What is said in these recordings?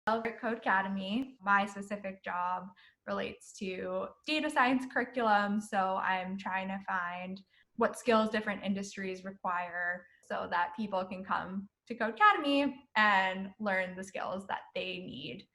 At Codecademy, my specific job relates to data science curriculum. So I'm trying to find what skills different industries require so that people can come to Codecademy and learn the skills that they need.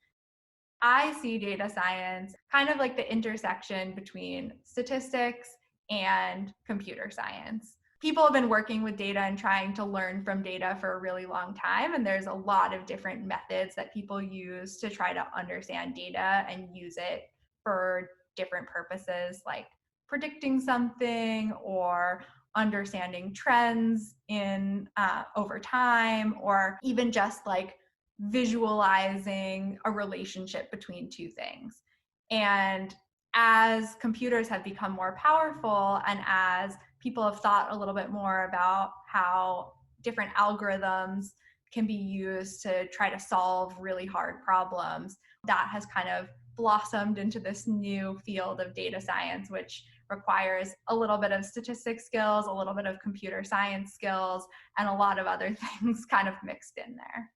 I see data science kind of like the intersection between statistics and computer science. People have been working with data and trying to learn from data for a really long time, and there's a lot of different methods that people use to try to understand data and use it for different purposes, like predicting something or understanding trends in over time, or even just like visualizing a relationship between two things. And as computers have become more powerful and as people have thought a little bit more about how different algorithms can be used to try to solve really hard problems, that has kind of blossomed into this new field of data science, which requires a little bit of statistics skills, a little bit of computer science skills, and a lot of other things kind of mixed in there.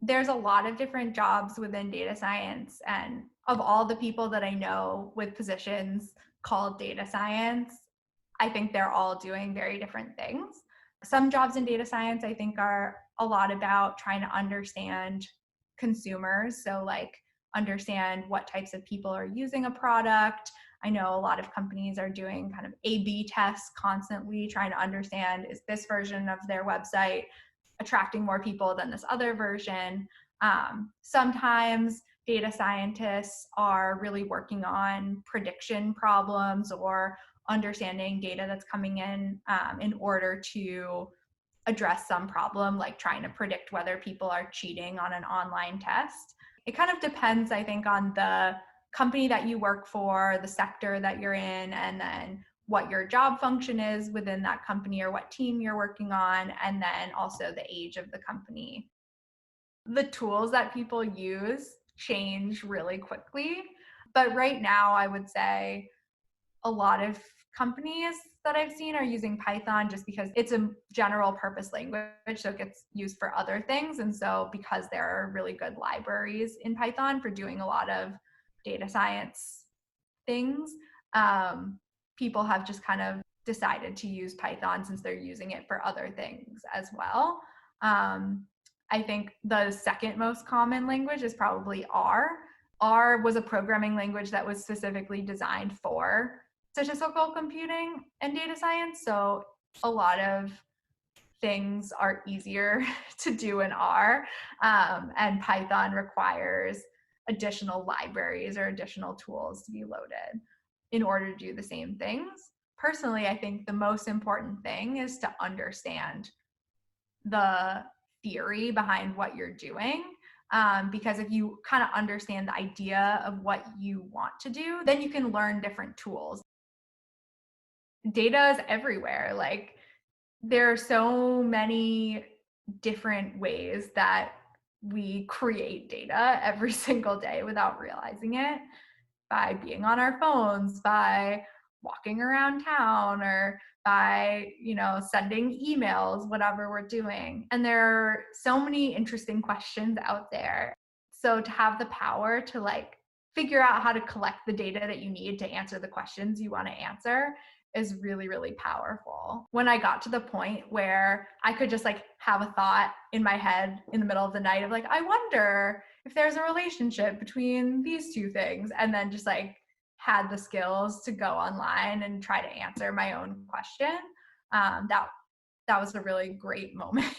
There's a lot of different jobs within data science, and of all the people that I know with positions called data science, I think they're all doing very different things. Some jobs in data science I think are a lot about trying to understand consumers, so like understand what types of people are using a product. I know a lot of companies are doing kind of A/B tests constantly, trying to understand, is this version of their website attracting more people than this other version. Sometimes data scientists are really working on prediction problems or understanding data that's coming in order to address some problem, like trying to predict whether people are cheating on an online test. It kind of depends, I think, on the company that you work for, the sector that you're in, and then what your job function is within that company or what team you're working on, and then also the age of the company. The tools that people use change really quickly, but right now I would say a lot of companies that I've seen are using Python just because it's a general purpose language, so it gets used for other things. And so because there are really good libraries in Python for doing a lot of data science things, people have just kind of decided to use Python since they're using it for other things as well. I think the second most common language is probably R. R was a programming language that was specifically designed for statistical computing and data science. So a lot of things are easier to do in R, and Python requires additional libraries or additional tools to be loaded in order to do the same things. Personally, I think the most important thing is to understand the theory behind what you're doing. Because if you kind of understand the idea of what you want to do, then you can learn different tools. Data is everywhere. Like, there are so many different ways that we create data every single day without realizing it, by being on our phones, by walking around town, or by, sending emails, whatever we're doing. And there are so many interesting questions out there. So to have the power to like figure out how to collect the data that you need to answer the questions you want to answer is really, really powerful. When I got to the point where I could just like have a thought in my head in the middle of the night of like, I wonder if there's a relationship between these two things, and then just like had the skills to go online and try to answer my own question, that was a really great moment